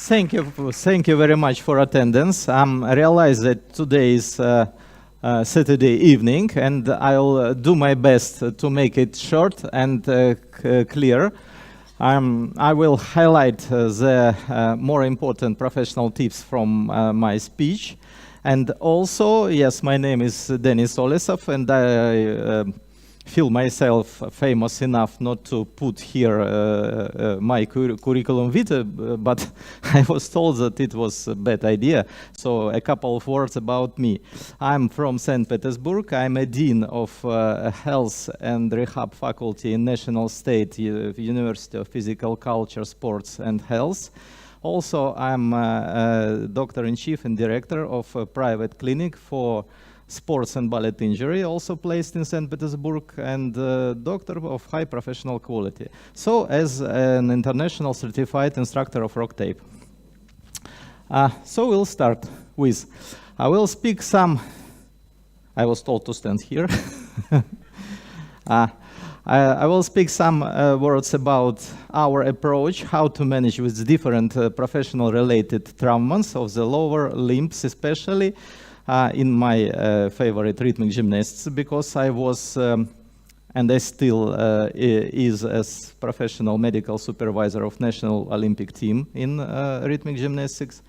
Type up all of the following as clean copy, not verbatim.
Thank you very much for attendance. I realize that today is Saturday evening, and I'll do my best to make it short and clear. I will highlight the more important professional tips from my speech. And also, yes, my name is Denis Olisov, and I feel myself famous enough not to put here my curriculum vitae, but I was told that it was a bad idea. So a couple of words about me. I'm from St. Petersburg. I'm a dean of health and rehab faculty in National State University of Physical Culture, Sports and Health. Also, I'm a doctor-in-chief and director of a private clinic for sports and ballet injury, also placed in St. Petersburg, and doctor of high professional quality. So, as an international certified instructor of rock tape. So we'll start with, I will speak some, I was told to stand here. I will speak some words about our approach, how to manage with different professional-related traumas of the lower limbs, especially in my favorite rhythmic gymnasts, because I was, and I still is as professional medical supervisor of National Olympic team in rhythmic gymnastics.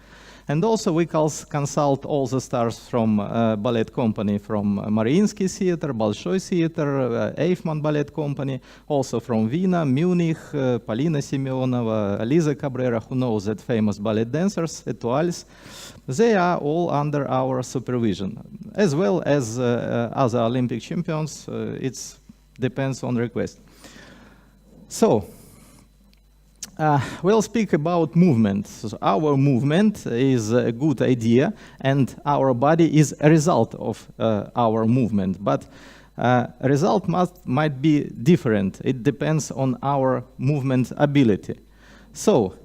And also we consult all the stars from ballet company, from Mariinsky Theater, Bolshoi Theater, Eichmann Ballet Company, also from Vienna, Munich, Polina Semyonova, Liza Cabrera, who knows that famous ballet dancers, Etoiles. They are all under our supervision, as well as other Olympic champions. It depends on request. So, we'll speak about movement. So our movement is a good idea, and our body is a result of our movement. But result might be different. It depends on our movement ability. So,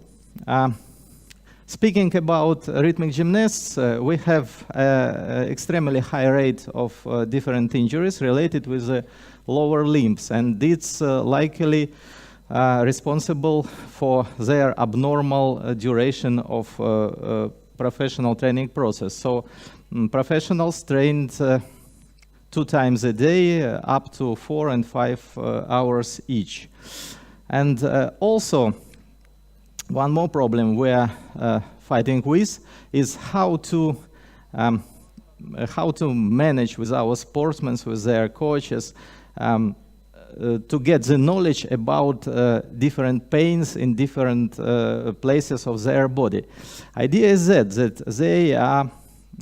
speaking about rhythmic gymnasts, we have extremely high rate of different injuries related with the lower limbs, and it's likely responsible for their abnormal duration of professional training process. So professionals trained 2 times a day, up to 4 and 5 hours each. And also, one more problem we're fighting with is how to manage with our sportsmen, with their coaches, to get the knowledge about different pains in different places of their body. Idea is that they are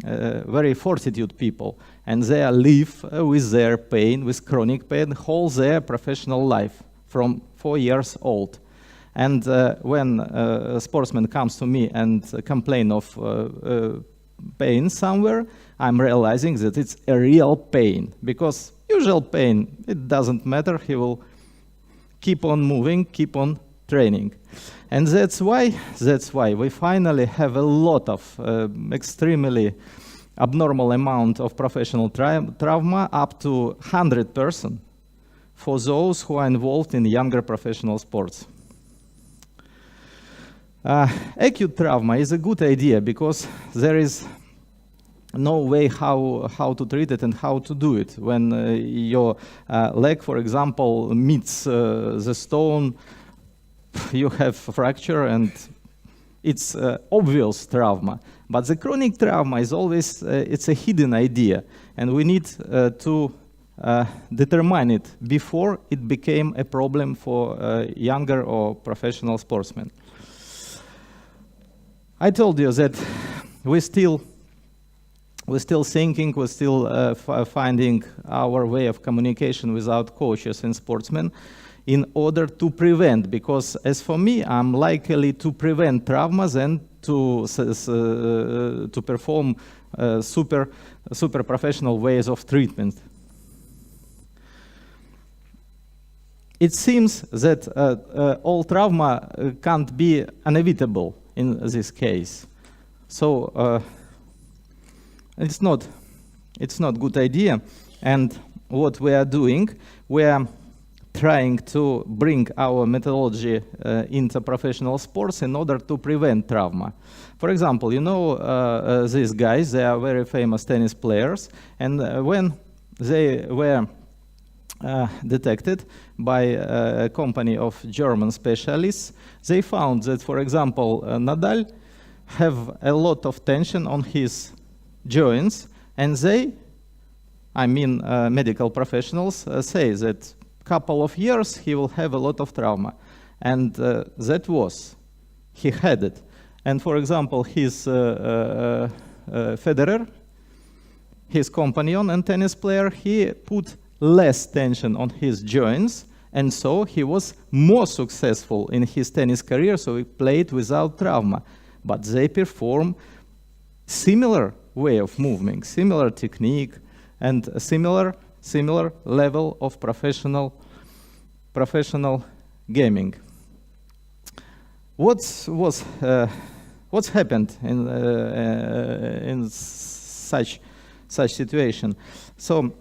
very fortitude people, and they live with their pain, with chronic pain, whole their professional life from 4 years old. And when a sportsman comes to me and complain of pain somewhere, I'm realizing that it's a real pain, because usual pain, it doesn't matter, he will keep on moving, keep on training. And that's why we finally have a lot of extremely abnormal amount of professional trauma, up to 100% for those who are involved in younger professional sports. Acute trauma is a good idea because there is no way how to treat it and how to do it. When your leg, for example, meets the stone, you have fracture, and it's obvious trauma. But the chronic trauma is always, it's a hidden idea, and we need to determine it before it became a problem for younger or professional sportsmen. I told you that we're still thinking, we're still finding our way of communication without coaches and sportsmen in order to prevent, because as for me, I'm likely to prevent traumas and to perform super professional ways of treatment. It seems that all trauma can't be inevitable in this case. So it's not good idea. And what we are doing, we are trying to bring our methodology into professional sports in order to prevent trauma. For example, you know these guys, they are very famous tennis players, and when they were detected by a company of German specialists, they found that, for example, Nadal have a lot of tension on his joints, and they, I mean medical professionals, say that couple of years he will have a lot of trauma. And that was, he had it. And for example, his Federer, his companion and tennis player, he put less tension on his joints, and so he was more successful in his tennis career, so he played without trauma. But they perform similar way of moving, similar technique, and a similar level of professional gaming. What's happened in such situation? So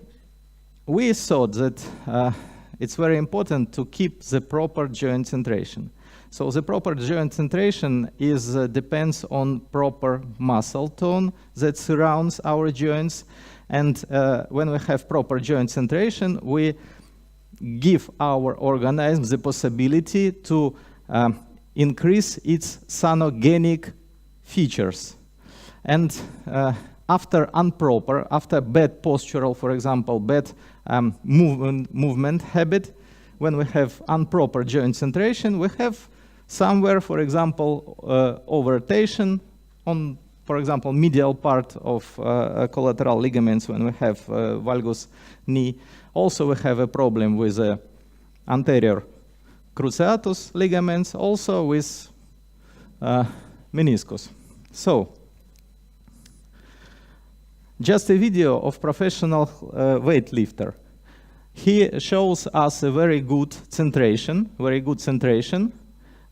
we thought that it's very important to keep the proper joint centration. So the proper joint centration depends on proper muscle tone that surrounds our joints. And when we have proper joint centration, we give our organism the possibility to increase its sonogenic features. And after bad postural, for example, bad movement habit, when we have improper joint centration, we have somewhere, for example, over-rotation on, for example, medial part of collateral ligaments when we have valgus knee. Also, we have a problem with anterior cruciatus ligaments, also with meniscus. So, just a video of professional weightlifter. He shows us a very good centration,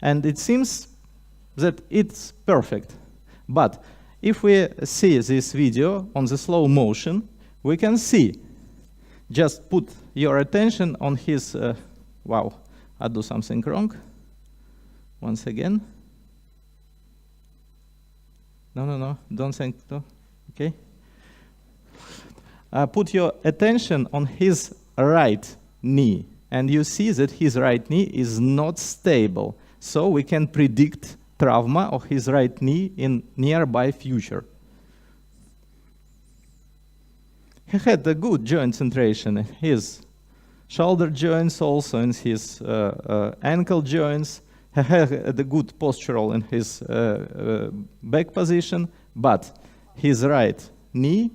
and it seems that it's perfect. But if we see this video on the slow motion, we can see. Just put your attention on his, wow, I do something wrong. Once again. No, don't think, no, okay. Put your attention on his right knee, and you see that his right knee is not stable. So we can predict trauma of his right knee in nearby future. He had a good joint centration in his shoulder joints, also in his ankle joints. He had a good postural in his back position, but his right knee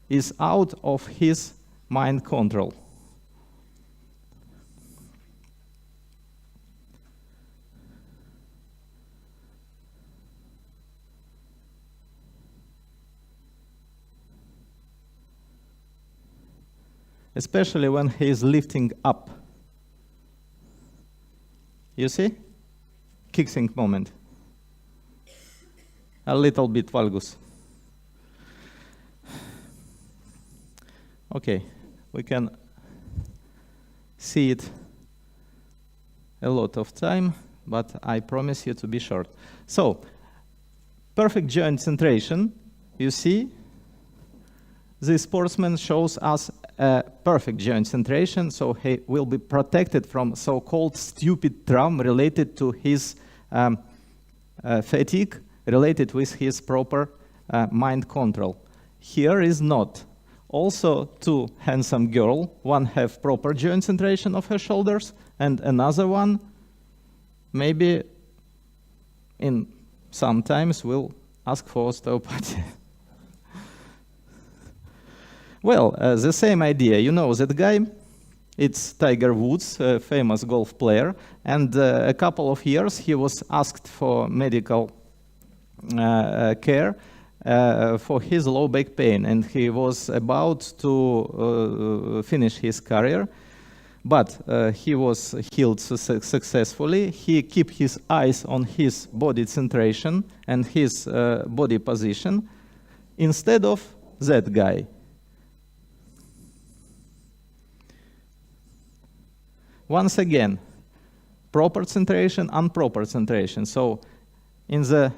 is out of his mind control. Especially when he is lifting up. You see? Kicking moment. A little bit valgus. Okay, we can see it a lot of time, but I promise you to be short. So, perfect joint centration, you see? This sportsman shows us a perfect joint centration, so he will be protected from so-called stupid trauma related to his fatigue, related with his proper mind control. Here is not. Also, two handsome girls, one have proper joint centration of her shoulders, and another one maybe in sometimes will ask for osteopathy. Well, the same idea. You know that guy? It's Tiger Woods, a famous golf player. And a couple of years he was asked for medical care for his low back pain. And he was about to finish his career. But he was healed successfully. He kept his eyes on his body centration and his body position instead of that guy. once again, proper centration, improper centration. So in the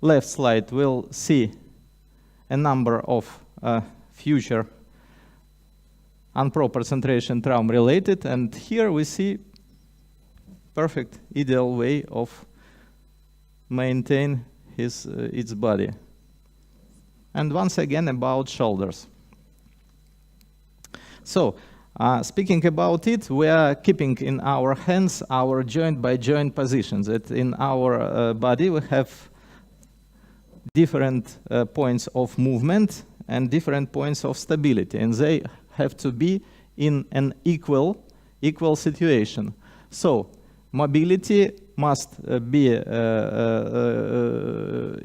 left slide, we'll see a number of future improper centration trauma related, and here we see perfect ideal way of maintain its body. And once again about shoulders. So speaking about it, we are keeping in our hands our joint by joint positions. That in our body we have different points of movement and different points of stability, and they have to be in an equal situation. So mobility must be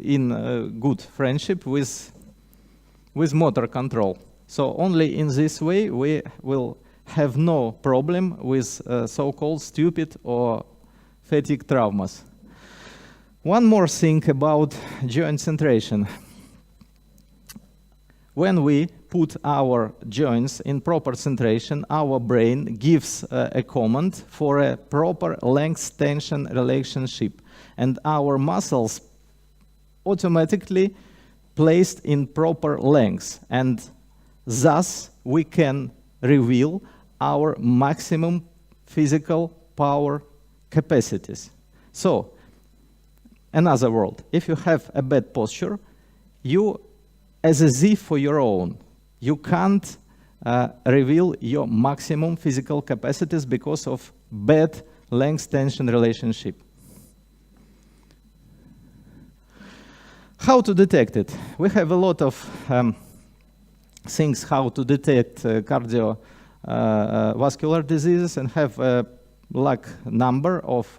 in good friendship with motor control. So only in this way we will have no problem with so-called stupid or fatigue traumas. One more thing about joint centration. When we put our joints in proper centration, our brain gives a command for a proper length-tension relationship, and our muscles automatically placed in proper length, and thus we can reveal our maximum physical power capacities. So, another word, if you have a bad posture, you, as a thief for your own, you can't reveal your maximum physical capacities because of bad length-tension relationship. How to detect it? We have a lot of things how to detect cardiovascular diseases, and have a large number of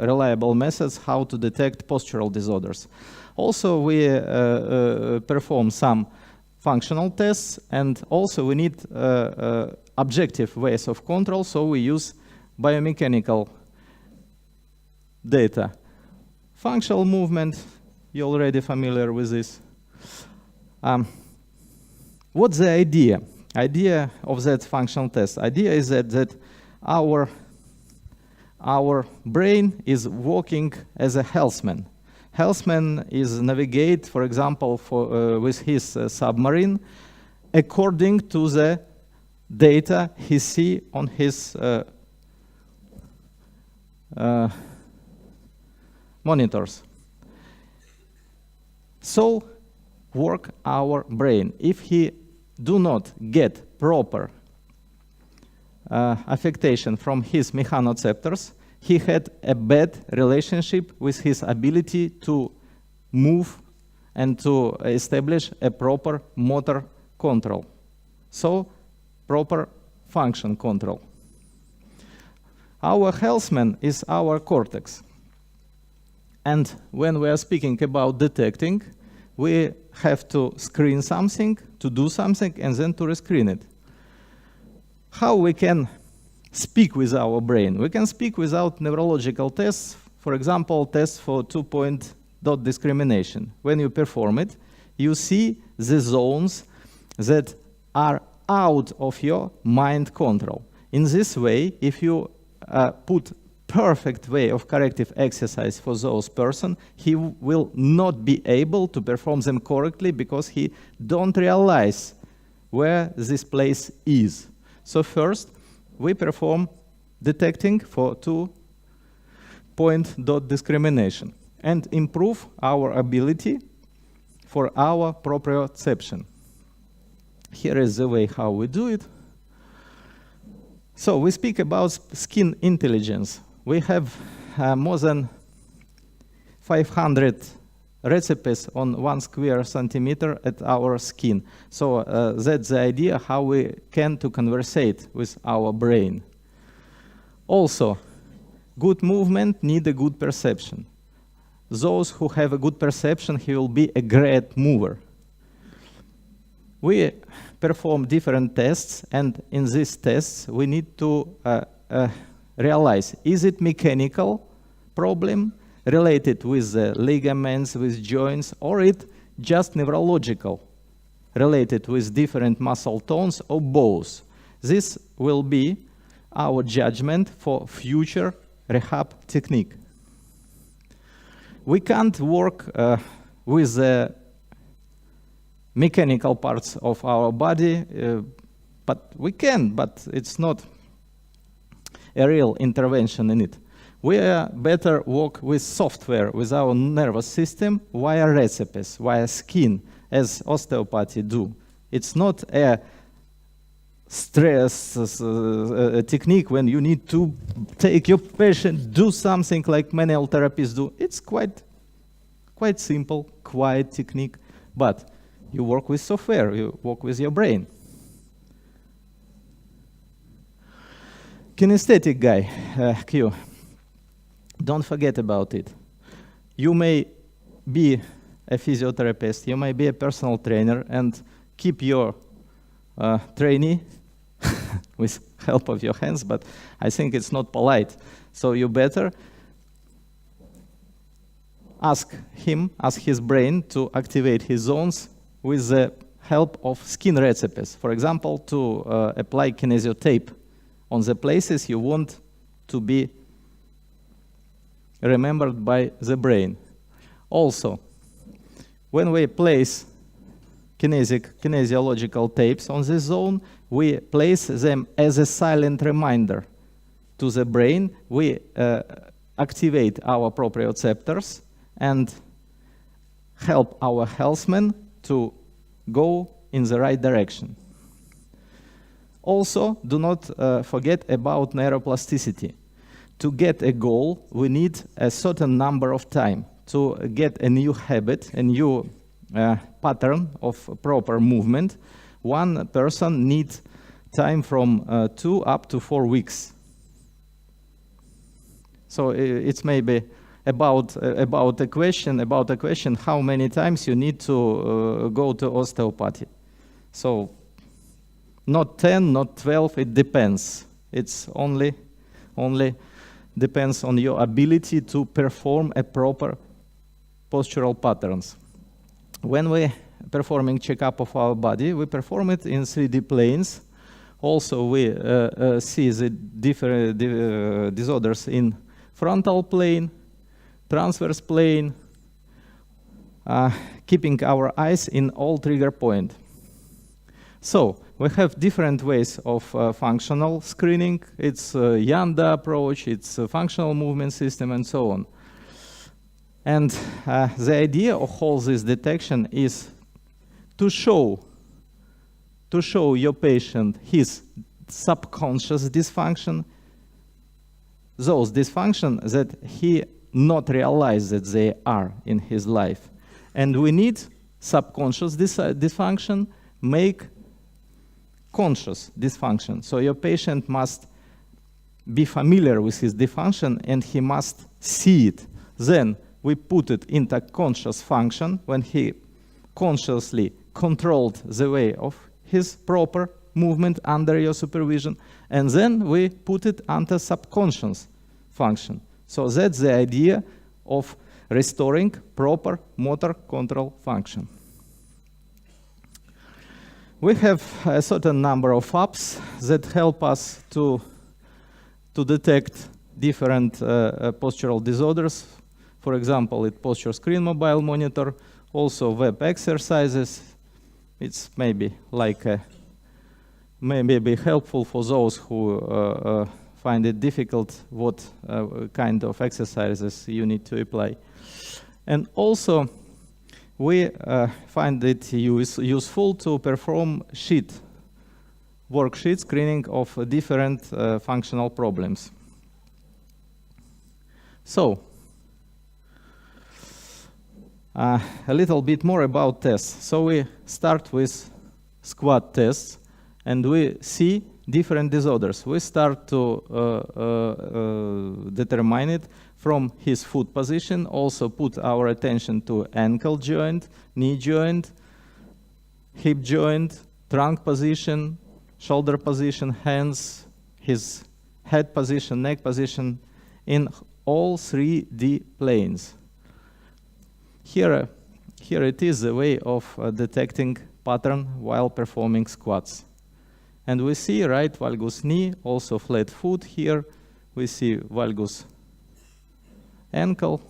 reliable methods how to detect postural disorders. Also, we perform some functional tests, and also we need objective ways of control, so we use biomechanical data. Functional movement, you're already familiar with this. What's the idea? Idea of that functional test? Idea is that our brain is working as a healthman. Healthman is navigate, for example, with his submarine according to the data he see on his monitors. So work our brain. If he do not get proper affectation from his mechanoreceptors, he had a bad relationship with his ability to move and to establish a proper motor control. So, proper function control. Our healthman is our cortex. And when we are speaking about detecting, we have to screen something, to do something, and then to rescreen it. How we can speak with our brain? We can speak without neurological tests. For example, tests for two-point dot discrimination. When you perform it, you see the zones that are out of your mind control. In this way, if you put perfect way of corrective exercise for those person, he will not be able to perform them correctly because he don't realize where this place is. So first, we perform detecting for two-point dot discrimination and improve our ability for our proprioception. Here is the way how we do it. So we speak about skin intelligence. We have more than 500 recipes on 1 square centimeter at our skin. So that's the idea how we can to conversate with our brain. Also, good movement need a good perception. Those who have a good perception, he will be a great mover. We perform different tests, and in these tests we need to realize, is it mechanical problem related with the ligaments, with joints, or it just neurological, related with different muscle tones, or both. This will be our judgment for future rehab technique. We can't work with the mechanical parts of our body, but we can, but it's not a real intervention in it. We better work with software, with our nervous system, via recipes, via skin, as osteopathy do. It's not a stress technique when you need to take your patient, do something like manual therapists do. It's quite simple, quiet technique, but you work with software, you work with your brain. Kinesthetic guy, Q. Don't forget about it. You may be a physiotherapist, you may be a personal trainer, and keep your trainee with help of your hands, but I think it's not polite. So you better ask his brain to activate his zones with the help of skin recipes. For example, to apply kinesiotape on the places you want to be remembered by the brain. Also, when we place kinesiological tapes on this zone, we place them as a silent reminder to the brain. We activate our proprioceptors and help our healthman to go in the right direction. Also, do not forget about neuroplasticity. To get a goal, we need a certain number of time. To get a new habit, a new pattern of proper movement, one person needs time from 2 up to 4 weeks. So it's maybe about a question how many times you need to go to osteopathy. So not 10, not 12, it depends. It's only depends on your ability to perform a proper postural patterns. When we're performing checkup of our body, we perform it in 3D planes. Also, we see the different disorders in frontal plane, transverse plane, keeping our eyes in all trigger point. So we have different ways of functional screening. It's a Yanda approach, it's a functional movement system, and so on. And the idea of all this detection is to show your patient his subconscious dysfunction, those dysfunctions that he not realize that they are in his life. And we need subconscious dysfunction make conscious dysfunction. So your patient must be familiar with his dysfunction and he must see it. Then we put it into conscious function when he consciously controlled the way of his proper movement under your supervision, and then we put it under subconscious function. So that's the idea of restoring proper motor control function. We have a certain number of apps that help us to detect different postural disorders. For example, it posture screen mobile monitor, also web exercises. It's maybe maybe helpful for those who find it difficult what kind of exercises you need to apply. And also, we find it useful to perform worksheet screening of different functional problems. So, a little bit more about tests. So we start with squat tests, and we see different disorders. We start to determine it from his foot position, also put our attention to ankle joint, knee joint, hip joint, trunk position, shoulder position, hands, his head position, neck position, in all 3D planes. Here it is a way of detecting pattern while performing squats. And we see right valgus knee, also flat foot here. We see valgus ankle.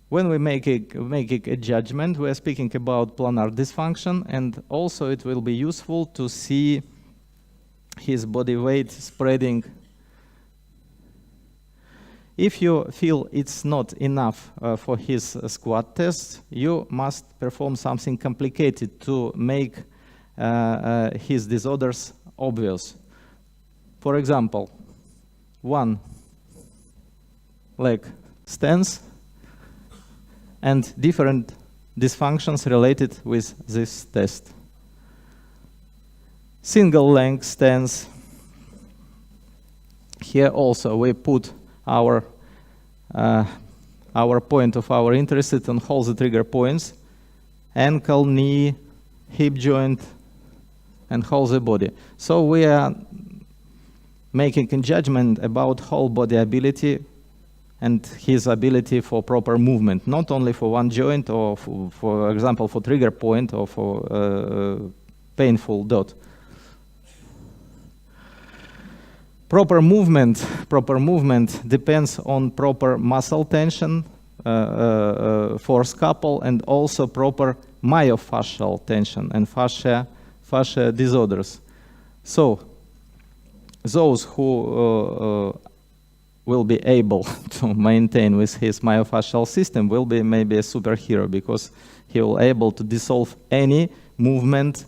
When we make a judgment, we are speaking about plantar dysfunction, and also it will be useful to see his body weight spreading. If you feel it's not enough for his squat test, you must perform something complicated to make his disorders obvious. For example, one leg stance and different dysfunctions related with this test. Single leg stance. Here also we put our point of our interest on all the trigger points: ankle, knee, hip joint, and whole the body. So we are making a judgment about whole body ability and his ability for proper movement, not only for one joint or, for example, for trigger point or for painful dot. Proper movement depends on proper muscle tension, force couple, and also proper myofascial tension and fascia disorders. So those who will be able to maintain with his myofascial system will be maybe a superhero, because he will able to dissolve any movement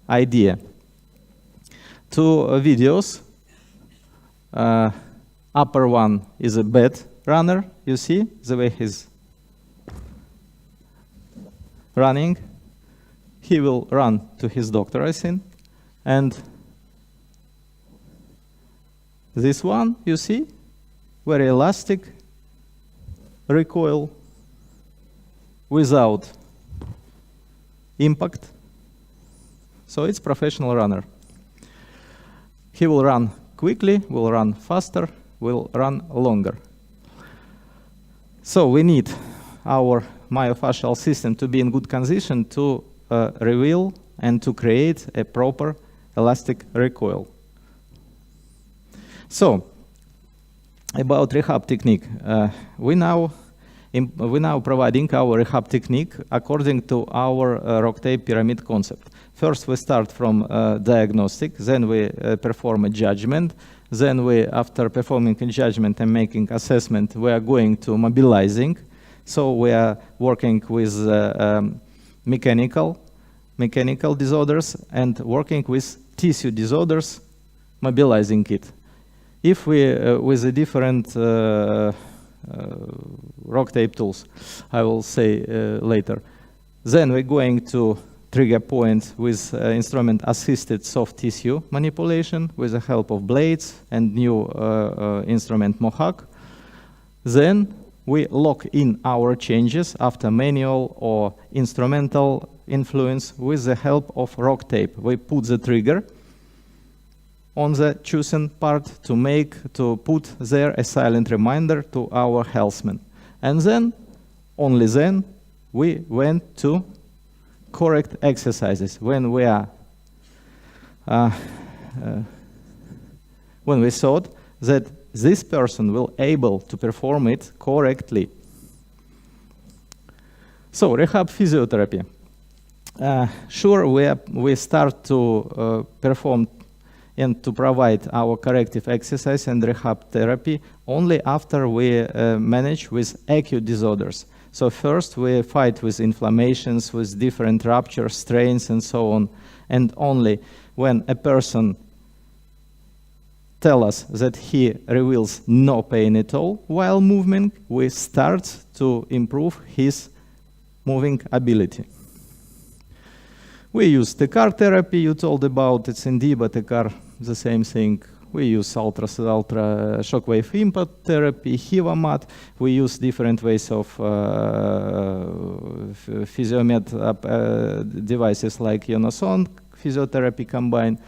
idea. Two videos. Upper one is a bed runner. You see the way he's running. He will run to his doctor, I think. And this one, you see, very elastic recoil without impact. So it's professional runner. He will run quickly, will run faster, will run longer. So we need our myofascial system to be in good condition to reveal and to create a proper elastic recoil. So, about rehab technique, we now providing our rehab technique according to our rock tape pyramid concept. First, we start from diagnostic, then we perform a judgment, then we, after performing a judgment and making assessment, we are going to mobilizing. So we are working with mechanical disorders and working with tissue disorders, mobilizing it. If we, with the different rock tape tools, I will say later, then we're going to trigger points with instrument-assisted soft tissue manipulation with the help of blades and new instrument Mohawk. Then we lock in our changes after manual or instrumental influence with the help of rock tape. We put the trigger on the chosen part to put there a silent reminder to our healthman. And then, only then, we went to correct exercises when we are when we thought that this person will able to perform it correctly. So rehab physiotherapy. Sure, we start to perform and to provide our corrective exercise and rehab therapy only after we manage with acute disorders. So first we fight with inflammations, with different ruptures, strains, and so on. And only when a person tells us that he reveals no pain at all while moving, we start to improve his moving ability. We use TECAR therapy, you told about, it's in D, but TECAR, the same thing. We use ultra shockwave impact therapy, HIVA-mat. We use different ways of physiomet devices like Ionoson physiotherapy combined.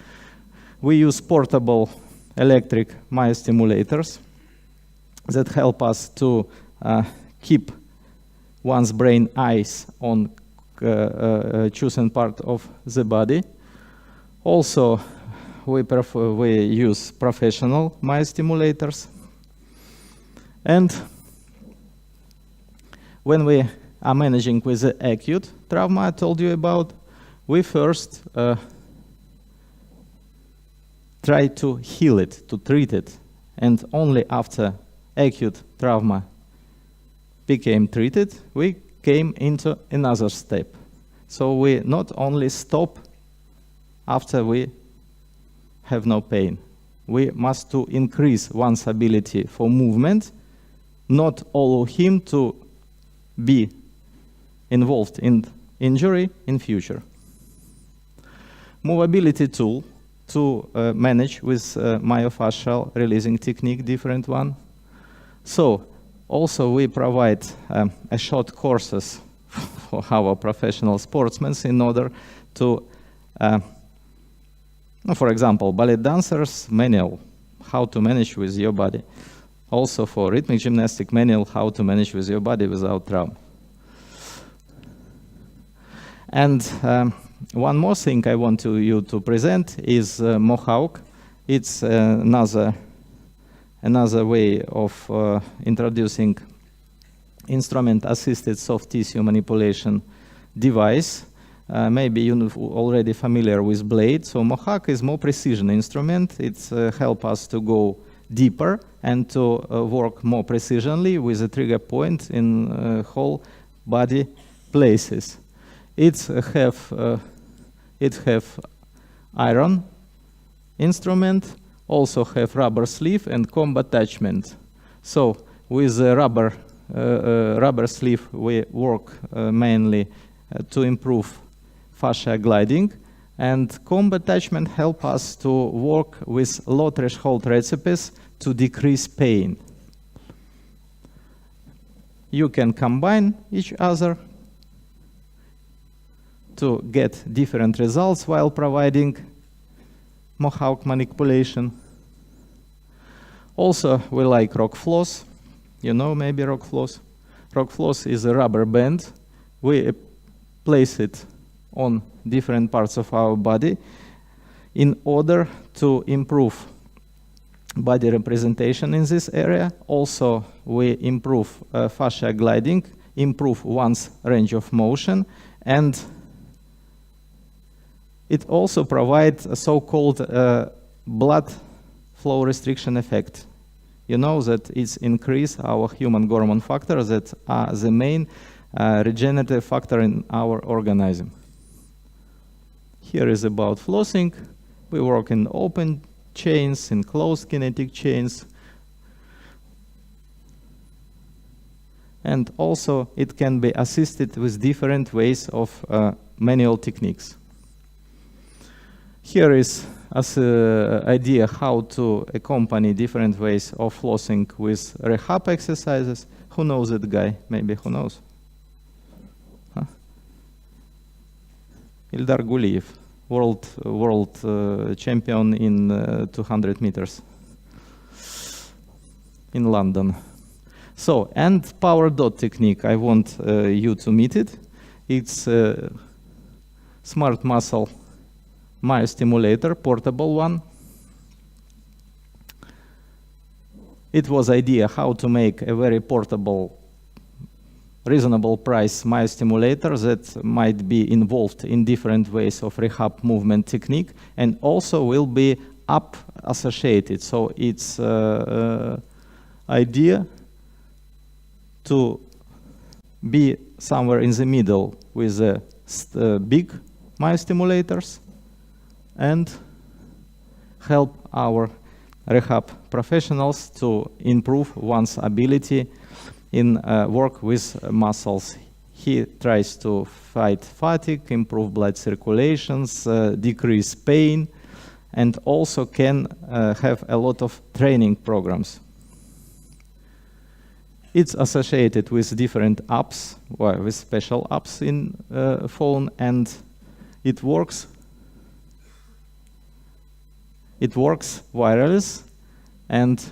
We use portable electric myostimulators that help us to keep one's brain eyes on chosen part of the body. Also, we use professional myostimulators. And when we are managing with the acute trauma I told you about, we first try to heal it, to treat it. And only after acute trauma became treated, we came into another step. So we not only stop after we have no pain. We must to increase one's ability for movement, not allow him to be involved in injury in future. Movability tool to manage with myofascial releasing technique, different one. So also we provide a short courses for our professional sportsmen in order to, for example, ballet dancers manual, how to manage with your body. Also for rhythmic gymnastic manual, how to manage with your body without trauma. And one more thing I want you to present is Mohawk. It's another way of introducing instrument-assisted soft tissue manipulation device. Maybe you're already familiar with blade. So Mohawk is more precision instrument. It helps us to go deeper and to work more precisionly with a trigger point in whole body places. It have iron instrument, also have rubber sleeve and comb attachment. So with the rubber sleeve, we work mainly to improve fascia gliding, and comb attachment help us to work with low threshold recipes to decrease pain. You can combine each other to get different results while providing Mohawk manipulation. Also, we like rock floss. You know maybe rock floss. Rock floss is a rubber band. We place it on different parts of our body in order to improve body representation in this area. Also, we improve fascia gliding, improve one's range of motion, and it also provides a so-called blood flow restriction effect. You know that it's increase our human hormone factors that are the main regenerative factor in our organism. Here is about flossing. We work in open chains, in closed kinetic chains. And also it can be assisted with different ways of manual techniques. Here is an idea how to accompany different ways of flossing with rehab exercises. Who knows that guy? Maybe who knows? Huh? Ildar Guliyev, world champion in 200 meters in London. So, and power dot technique, I want you to meet it. It's a smart muscle myostimulator, portable one. It was idea how to make a very portable, reasonable price myostimulator that might be involved in different ways of rehab movement technique and also will be up associated. So it's idea to be somewhere in the middle with the big myostimulators and help our rehab professionals to improve one's ability in work with muscles. He tries to fight fatigue, improve blood circulations, decrease pain, and also can have a lot of training programs. It's associated with different apps, well, with special apps in phone, and it works wireless and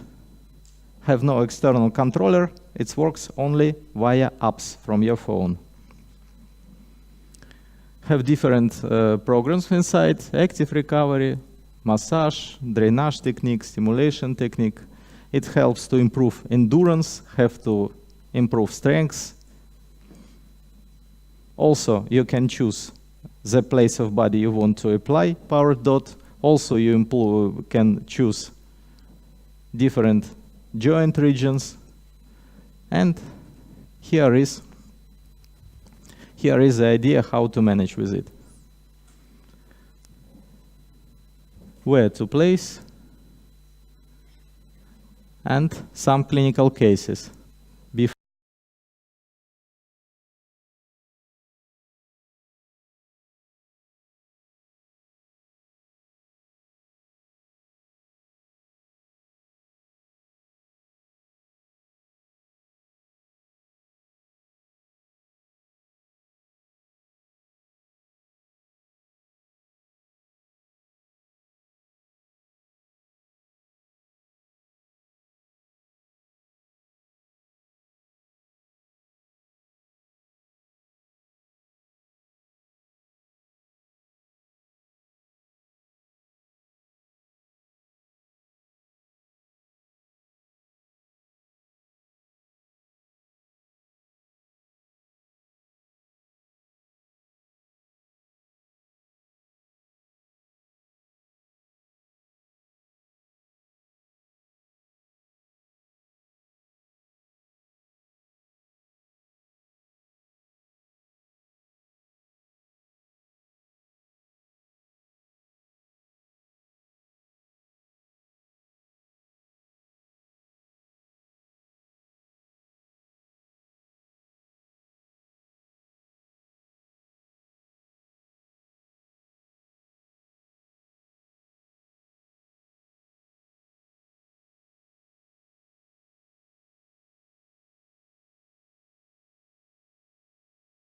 have no external controller. It works only via apps from your phone. have different programs inside: active recovery, massage, drainage technique, stimulation technique. It helps to improve endurance, have to improve strength. Also, you can choose the place of body you want to apply power dot. Also, you can choose different joint regions. And here is the idea how to manage with it. Where to place, and some clinical cases.